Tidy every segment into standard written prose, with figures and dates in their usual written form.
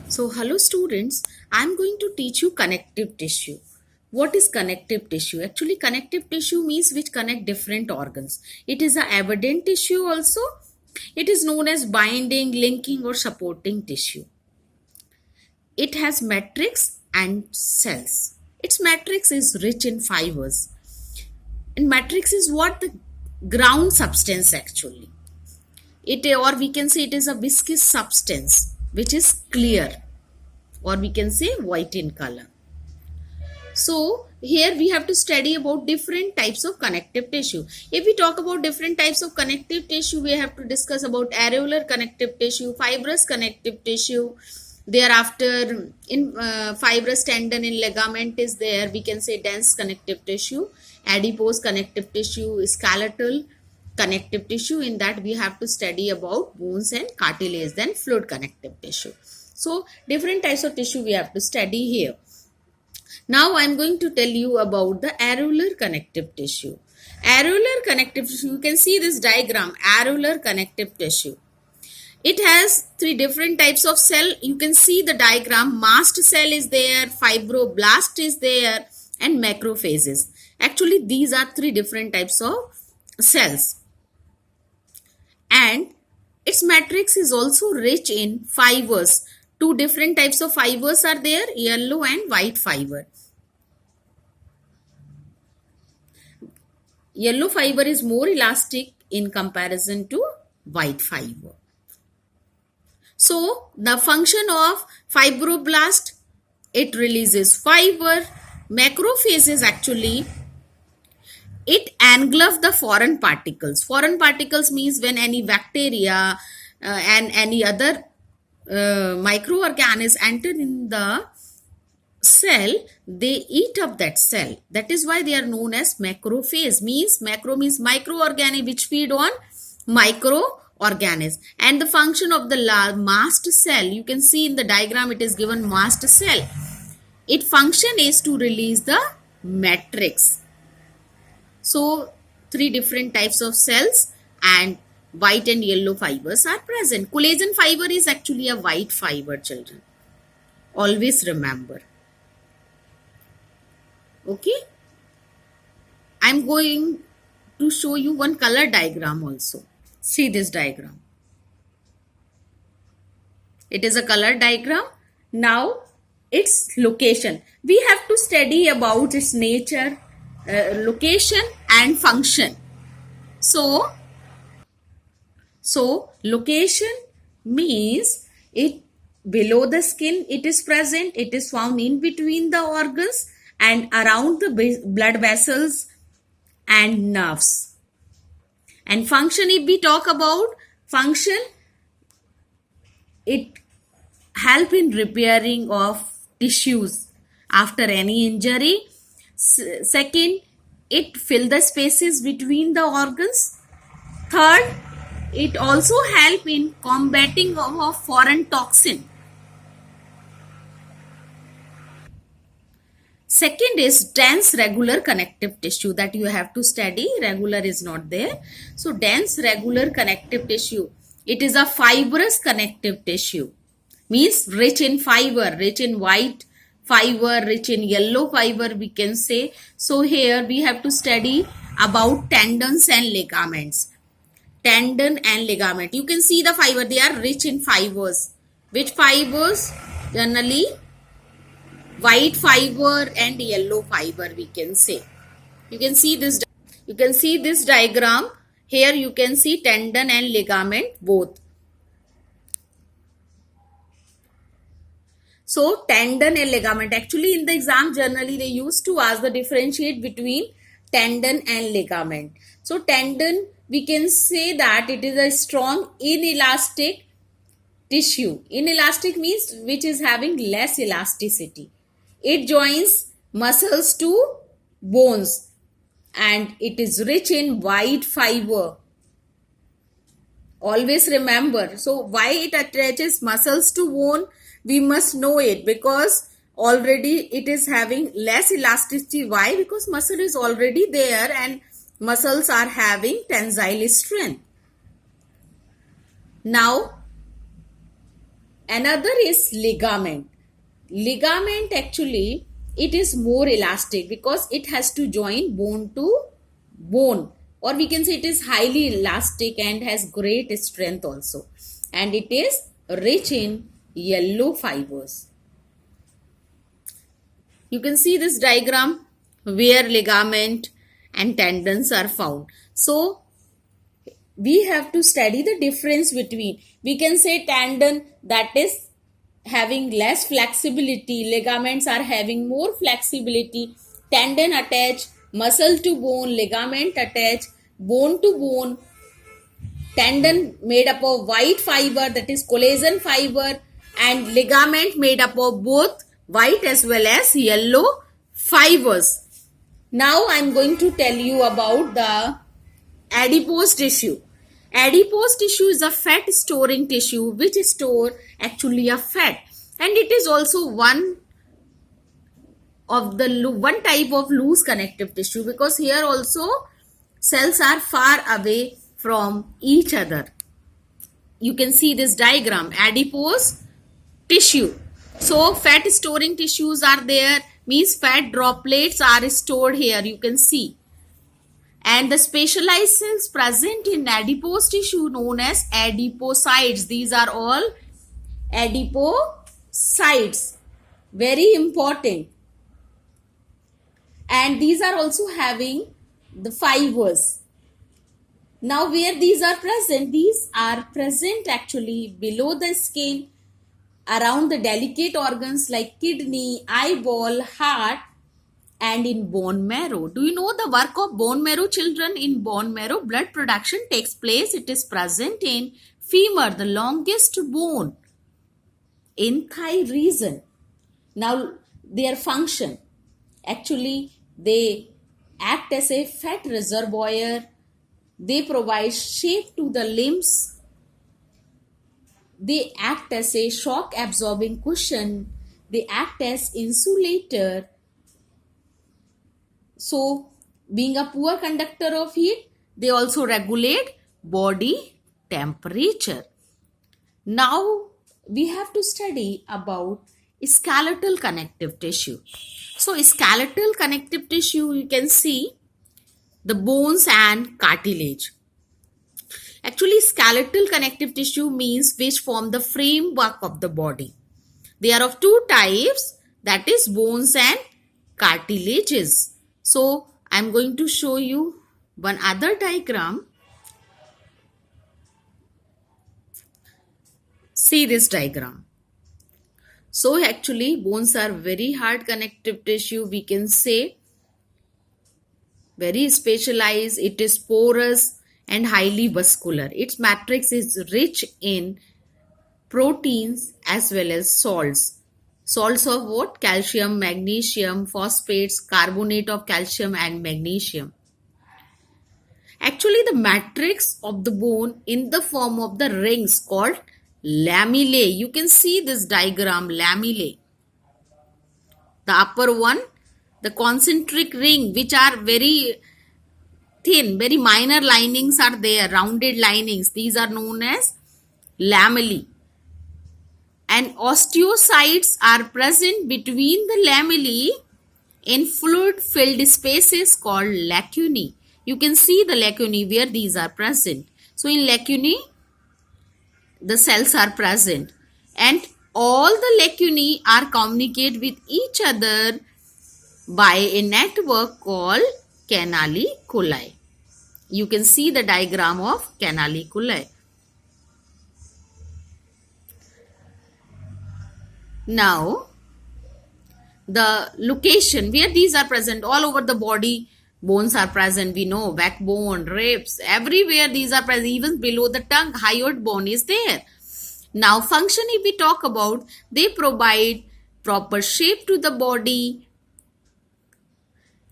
So, hello students, I am going to teach you connective tissue. What is connective tissue? Actually, connective tissue means which connect different organs. It is a evident tissue also. It is known as binding, linking or supporting tissue. It has matrix and cells. Its matrix is rich in fibers. And matrix is what the ground substance actually. It or we can say it is a viscous substance which is clear, or we can say white in color. So here we have to study about different types of connective tissue. If we talk about different types of connective tissue, we have to discuss about areolar connective tissue, fibrous connective tissue. Thereafter, in fibrous tendon in ligament is there. We can say dense connective tissue, adipose connective tissue, skeletal connective tissue. In that we have to study about bones and cartilage, then fluid connective tissue. So different types of tissue we have to study here. Now I am going to tell you about the areolar connective tissue. Areolar connective tissue, you can see this diagram, areolar connective tissue. It has three different types of cell. You can see the diagram, mast cell is there, fibroblast is there, and macrophages. Actually, these are three different types of cells. And its matrix is also rich in fibers. Two different types of fibers are there, yellow and white fiber. Yellow fiber is more elastic in comparison to white fiber. So the function of fibroblast, it releases fiber. Macrophages actually, it engulf the foreign particles. Foreign particles means when any bacteria and any other microorganism enter in the cell, they eat up that cell. That is why they are known as macrophage. Macro means microorganism which feed on microorganism. And the function of the mast cell, you can see in the diagram it is given mast cell. Its function is to release the matrix. So three different types of cells and white and yellow fibers are present. Collagen fiber is actually a white fiber, children. Always remember. Okay. I'm going to show you one color diagram also. See this diagram. It is a color diagram. Now its location. We have to study about its nature, location and function. So location means it below the skin, it is present, it is found in between the organs and around the blood vessels and nerves. And function, if we talk about function, it help in repairing of tissues after any injury. Second, it fill the spaces between the organs. Third, it also help in combating of foreign toxin. Second is dense regular connective tissue that you have to study. Regular is not there. So dense regular connective tissue. It is a fibrous connective tissue. Means rich in fiber, rich in white fiber, rich in yellow fiber we can say. So here we have to study about tendons and ligaments. Tendon and ligament. You can see the fiber, they are rich in fibers. Which fibers? Generally white fiber and yellow fiber we can say. You can see this diagram. Here you can see tendon and ligament both. So tendon and ligament, actually in the exam generally they used to ask the differentiate between tendon and ligament. So tendon, we can say that it is a strong inelastic tissue. Inelastic means which is having less elasticity. It joins muscles to bones and it is rich in white fiber. Always remember. So why it attaches muscles to bone? We must know it because already it is having less elasticity. Why? Because muscle is already there and muscles are having tensile strength. Now Another is ligament. Ligament actually it is more elastic because it has to join bone to bone, or we can say it is highly elastic and has great strength also, and it is rich in yellow fibers. You can see this diagram where ligament and tendons are found. So we have to study the difference between, we can say tendon that is having less flexibility, ligaments are having more flexibility. Tendon attach muscle to bone, ligament attach bone to bone. Tendon made up of white fiber, that is collagen fiber, and ligament made up of both white as well as yellow fibers. Now I'm going to tell you about the adipose tissue. Adipose tissue is a fat storing tissue which store actually a fat, and it is also one of the one type of loose connective tissue, because here also cells are far away from each other. You can see this diagram, adipose tissue. So fat storing tissues are there, means fat droplets are stored here, you can see. And the specialized cells present in adipose tissue known as adipocytes. These are all adipocytes. Very important. And these are also having the fibers. Now where these are present? These are present actually below the skin, around the delicate organs like kidney, eyeball, heart, and in bone marrow. Do you know the work of bone marrow, children? In bone marrow, blood production takes place. It is present in femur, the longest bone, in thigh region. Now their function, actually they act as a fat reservoir. They provide shape to the limbs. They act as a shock absorbing cushion. They act as insulator. So, being a poor conductor of heat, they also regulate body temperature. Now, we have to study about skeletal connective tissue. So, skeletal connective tissue, you can see the bones and cartilage. Actually, skeletal connective tissue means which form the framework of the body. They are of two types, that is bones and cartilages. So, I am going to show you one other diagram. See this diagram. So, actually bones are very hard connective tissue, we can say, very specialized. It is porous and highly vascular. Its matrix is rich in proteins as well as salts. Salts of what? Calcium, magnesium, phosphates, carbonate of calcium and magnesium. Actually, the matrix of the bone in the form of the rings called lamellae. You can see this diagram, lamellae. The upper one, the concentric ring, which are very thin, very minor linings are there, rounded linings. These are known as lamellae. And osteocytes are present between the lamellae in fluid-filled spaces called lacunae. You can see the lacunae where these are present. So in lacunae, the cells are present, and all the lacunae are communicate with each other by a network called canaliculi. You can see the diagram of canaliculi. Now, the location where these are present all over the body, bones are present, we know, backbone, ribs, everywhere these are present, even below the tongue, hyoid bone is there. Now, function if we talk about, they provide proper shape to the body.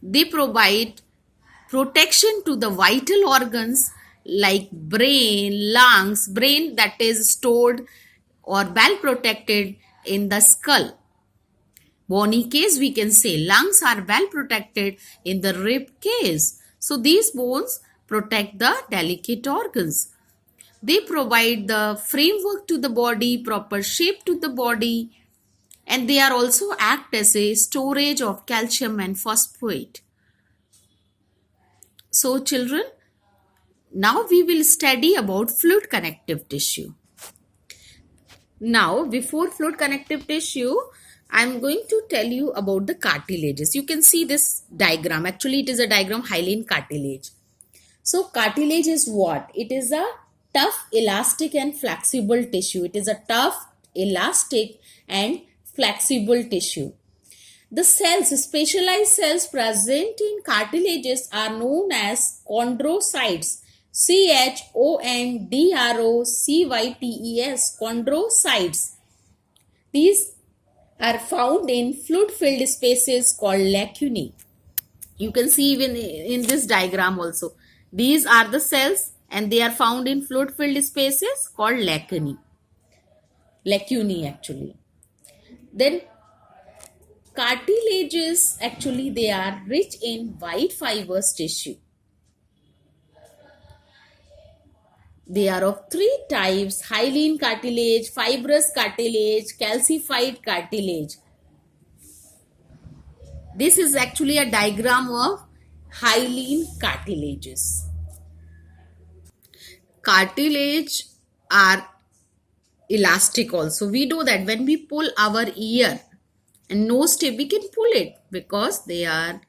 They provide protection to the vital organs like brain, lungs, brain that is stored or well protected in the skull. Bony case, we can say lungs are well protected in the rib case. So these bones protect the delicate organs. They provide the framework to the body, proper shape to the body, and they are also act as a storage of calcium and phosphate. So children, now we will study about fluid connective tissue. Now, before fluid connective tissue, I'm going to tell you about the cartilages. You can see this diagram. Actually, it is a diagram hyaline cartilage. So, cartilage is what? It is a tough, elastic and flexible tissue. It is a tough, elastic and flexible tissue. The cells, specialized cells present in cartilages are known as chondrocytes. chondrocytes, chondrocytes. These are found in fluid-filled spaces called lacunae. You can see even in this diagram also. These are the cells and they are found in fluid-filled spaces called lacunae. Lacunae actually. Then cartilages actually they are rich in white fibrous tissue. They are of three types: hyaline cartilage, fibrous cartilage, calcified cartilage. This is actually a diagram of hyaline cartilages. Cartilage are elastic also. We do that when we pull our ear and nose tip, we can pull it because they are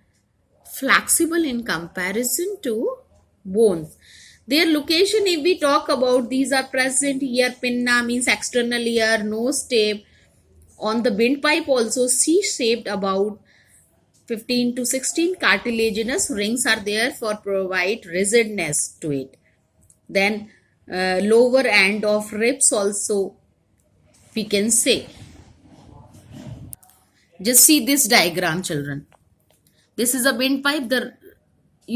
flexible in comparison to bones. Their location, if we talk about, these are present here. Pinna means external ear, nose tip. On the windpipe also C-shaped, about 15 to 16 cartilaginous rings are there for provide rigidness to it. Then lower end of ribs also we can say. Just see this diagram, children. This is a windpipe. The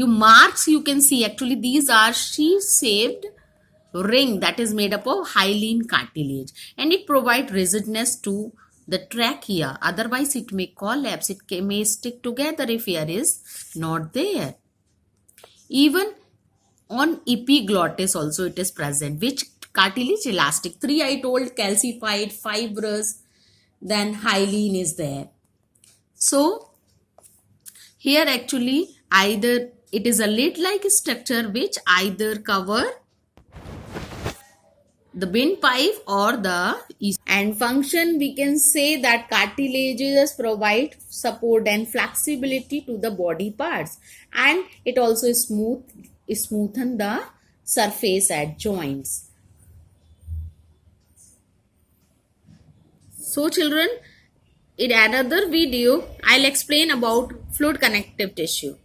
marks you can see, actually these are sheath-shaped ring that is made up of hyaline cartilage, and it provides rigidness to the trachea. Otherwise it may collapse, it may stick together if air is not there. Even on epiglottis also it is present. Which cartilage? Elastic. Three I told: calcified, fibrous, then hyaline is there. So here actually either it is a lid-like structure which either cover the windpipe or the and function. We can say that cartilages provide support and flexibility to the body parts, and it also smoothen the surface at joints. So children, in another video I'll explain about fluid connective tissue.